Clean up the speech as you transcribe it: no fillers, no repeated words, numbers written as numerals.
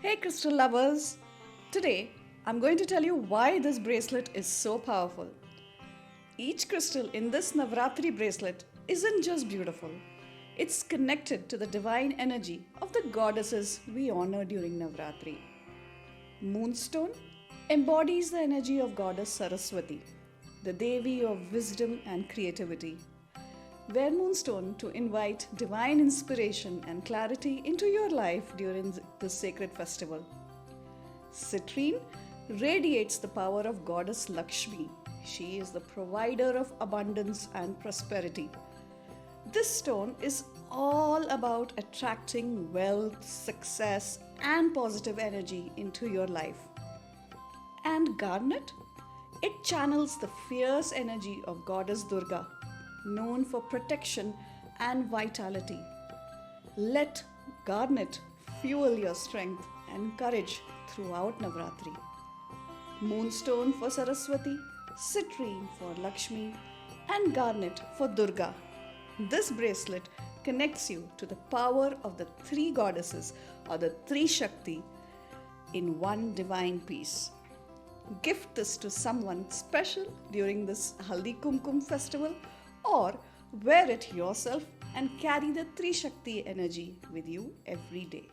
Hey crystal lovers! Today I'm going to tell you why this bracelet is so powerful. Each crystal in this Navratri bracelet isn't just beautiful, it's connected to the divine energy of the goddesses we honor during Navratri. Moonstone embodies the energy of Goddess Saraswati, the Devi of wisdom and creativity. Wear Moonstone to invite divine inspiration and clarity into your life during this sacred festival. Citrine radiates the power of Goddess Lakshmi. She is the provider of abundance and prosperity. This stone is all about attracting wealth, success, and positive energy into your life. And Garnet? It channels the fierce energy of Goddess Durga, known for protection and vitality. Let Garnet fuel your strength and courage throughout Navratri. Moonstone for Saraswati, Citrine for Lakshmi, and Garnet for Durga. This bracelet connects you to the power of the three goddesses or the three Shakti in one divine piece. Gift this to someone special during this Haldi Kumkum festival, or wear it yourself and carry the Three Shakti energy with you every day.